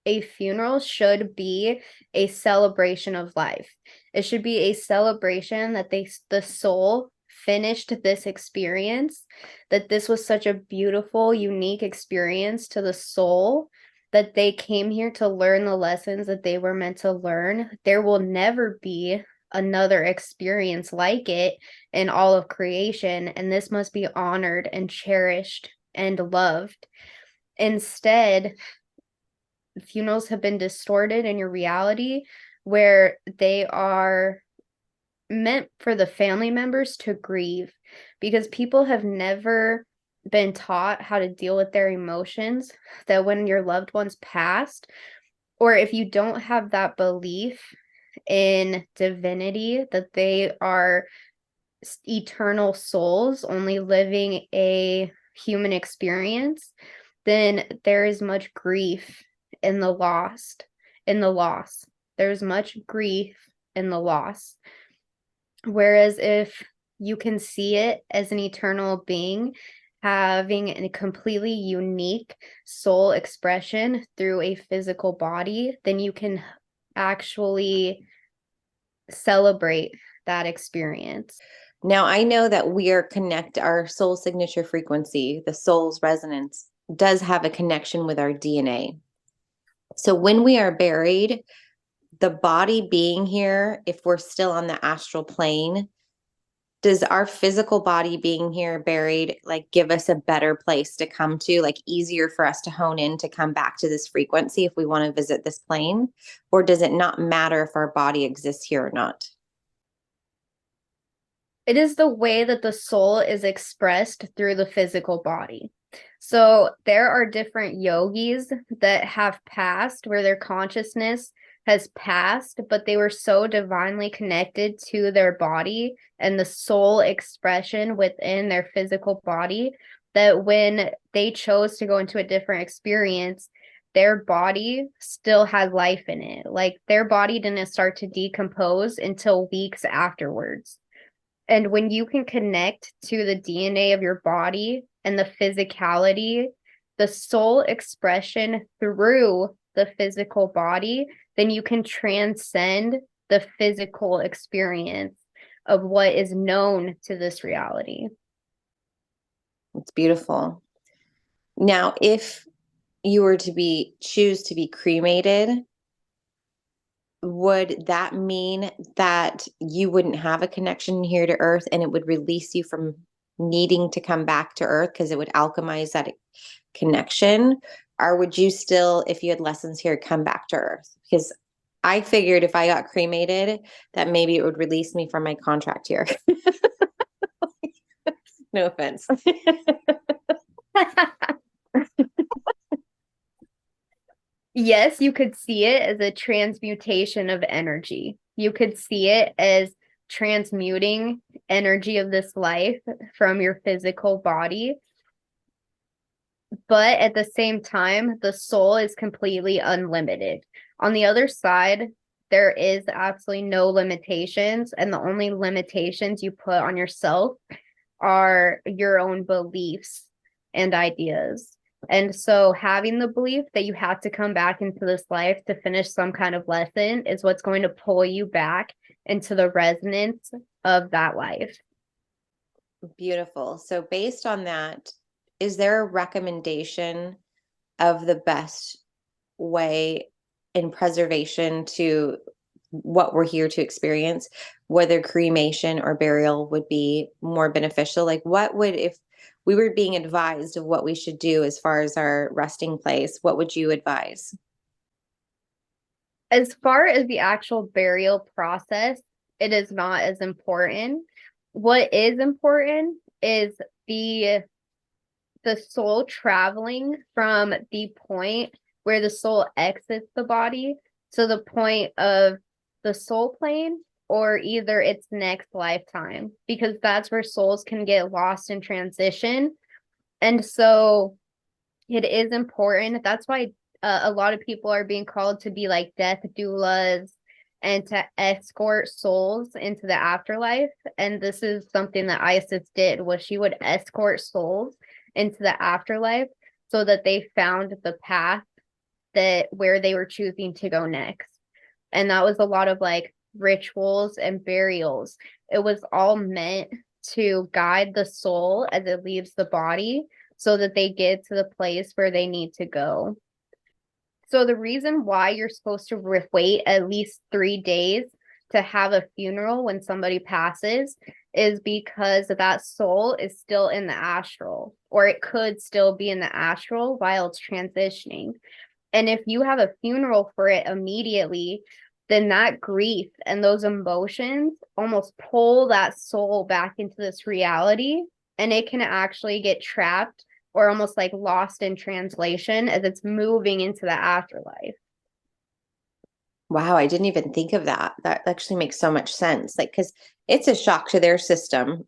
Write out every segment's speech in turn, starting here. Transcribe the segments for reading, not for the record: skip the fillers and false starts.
a funeral should be a celebration of life. It should be a celebration that the soul finished this experience, that this was such a beautiful, unique experience to the soul, that they came here to learn the lessons that they were meant to learn. There will never be another experience like it in all of creation, and this must be honored and cherished and loved. Instead, funerals have been distorted in your reality where they are meant for the family members to grieve, because people have never been taught how to deal with their emotions, that when your loved ones passed, or if you don't have that belief in divinity, that they are eternal souls only living a human experience, then there is much grief in the loss. There's much grief in the loss. Whereas if you can see it as an eternal being having a completely unique soul expression through a physical body, then you can actually celebrate that experience. Now, I know that our soul signature frequency, the soul's resonance, does have a connection with our DNA. So when we are buried, the body being here, if we're still on the astral plane, does our physical body being here buried like give us a better place to come to, like easier for us to hone in to come back to this frequency if we want to visit this plane? Or does it not matter if our body exists here or not? It is the way that the soul is expressed through the physical body. So there are different yogis that have passed where their consciousness has passed, but they were so divinely connected to their body and the soul expression within their physical body that when they chose to go into a different experience, their body still had life in it. Like their body didn't start to decompose until weeks afterwards. And when you can connect to the DNA of your body and the physicality, the soul expression through the physical body, then you can transcend the physical experience of what is known to this reality. It's beautiful. Now, if you were to choose to be cremated, would that mean that you wouldn't have a connection here to Earth and it would release you from needing to come back to Earth because it would alchemize that connection? Or would you still, if you had lessons here, come back to Earth? Because I figured if I got cremated, that maybe it would release me from my contract here. No offense. Yes, you could see it as a transmutation of energy. You could see it as transmuting energy of this life from your physical body. But at the same time, the soul is completely unlimited. On the other side, there is absolutely no limitations, and the only limitations you put on yourself are your own beliefs and ideas. And so having the belief that you have to come back into this life to finish some kind of lesson is what's going to pull you back into the resonance of that life. Beautiful. So based on that, is there a recommendation of the best way in preservation to what we're here to experience, whether cremation or burial would be more beneficial? Like if we were being advised of what we should do as far as our resting place, what would you advise? As far as the actual burial process, it is not as important. What is important is the the soul traveling from the point where the soul exits the body to the point of the soul plane or either its next lifetime, because that's where souls can get lost in transition. And so it is important. That's why a lot of people are being called to be like death doulas and to escort souls into the afterlife. And this is something that Isis did, was she would escort souls into the afterlife so that they found the path that where they were choosing to go next. And that was a lot of like rituals and burials. It was all meant to guide the soul as it leaves the body so that they get to the place where they need to go. So the reason why you're supposed to wait at least 3 days to have a funeral when somebody passes is because that soul is still in the astral, or it could still be in the astral while it's transitioning. And if you have a funeral for it immediately, then that grief and those emotions almost pull that soul back into this reality, and it can actually get trapped or almost like lost in translation as it's moving into the afterlife. Wow, I didn't even think of that. That actually makes so much sense. Like, because it's a shock to their system,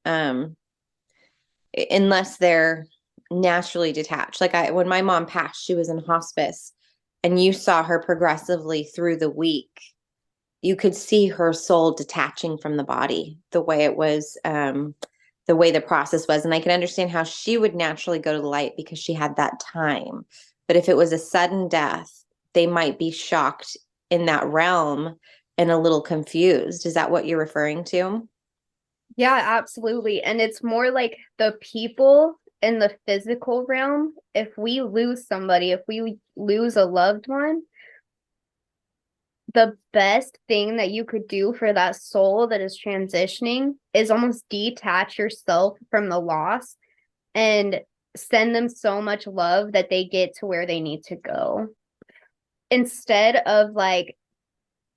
unless they're naturally detached. Like when my mom passed, she was in hospice, and you saw her progressively through the week. You could see her soul detaching from the body, the way it was, the way the process was. And I can understand how she would naturally go to the light because she had that time. But if it was a sudden death, they might be shocked in that realm and a little confused. Is that what you're referring to? Yeah, absolutely. And it's more like the people in the physical realm. If we lose somebody, if we lose a loved one, the best thing that you could do for that soul that is transitioning is almost detach yourself from the loss and send them so much love that they get to where they need to go. Instead of like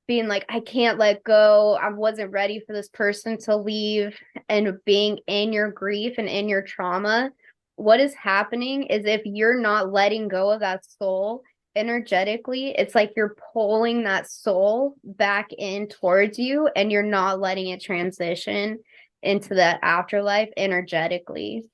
being like, I can't let go, I wasn't ready for this person to leave, and being in your grief and in your trauma, what is happening is if you're not letting go of that soul energetically, it's like you're pulling that soul back in towards you and you're not letting it transition into that afterlife energetically.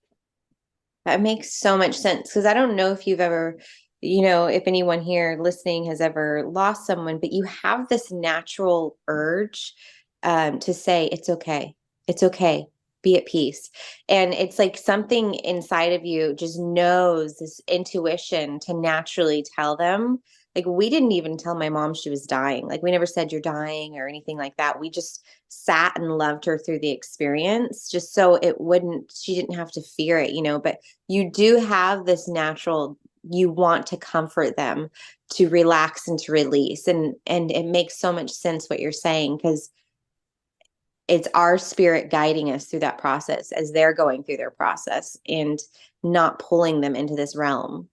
That makes so much sense because I don't know if you've ever, if anyone here listening has ever lost someone, but you have this natural urge to say, it's okay. It's okay. Be at peace. And it's like something inside of you just knows this intuition to naturally tell them. Like we didn't even tell my mom she was dying. Like we never said you're dying or anything like that. We just sat and loved her through the experience just so she didn't have to fear it, but you do have this natural, you want to comfort them, to relax and to release. And it makes so much sense what you're saying because it's our spirit guiding us through that process as they're going through their process and not pulling them into this realm.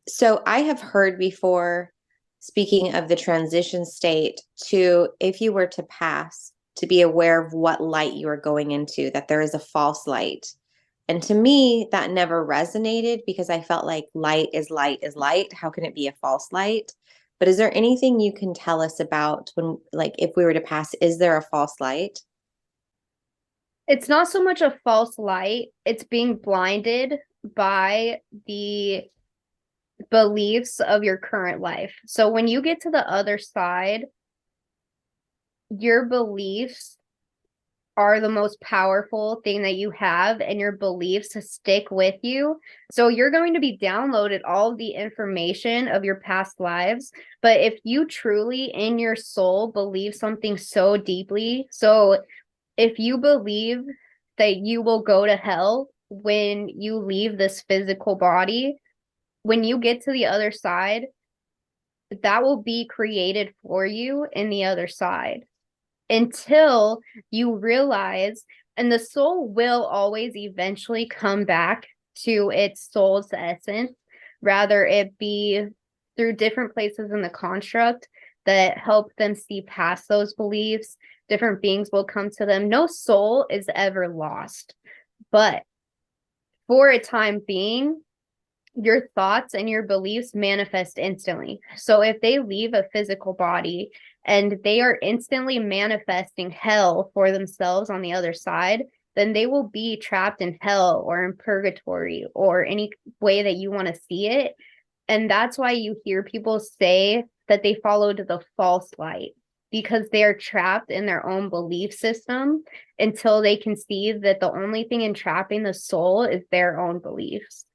So I have heard before, speaking of the transition state, to if you were to pass, to be aware of what light you are going into, that there is a false light. And to me, that never resonated because I felt like light is light is light. How can it be a false light? But is there anything you can tell us about when, like, if we were to pass, is there a false light? It's not so much a false light, it's being blinded by the beliefs of your current life. So when you get to the other side, your beliefs are the most powerful thing that you have, and your beliefs to stick with you. So you're going to be downloaded all of the information of your past lives. But if you truly in your soul believe something so deeply, so if you believe that you will go to hell when you leave this physical body, when you get to the other side, that will be created for you in the other side until you realize, and the soul will always eventually come back to its soul's essence, rather it be through different places in the construct that help them see past those beliefs. Different beings will come to them. No soul is ever lost, but for a time being, your thoughts and your beliefs manifest instantly. So if they leave a physical body and they are instantly manifesting hell for themselves on the other side, then they will be trapped in hell or in purgatory or any way that you want to see it. And that's why you hear people say that they followed the false light, because they're trapped in their own belief system until they can see that the only thing entrapping the soul is their own beliefs.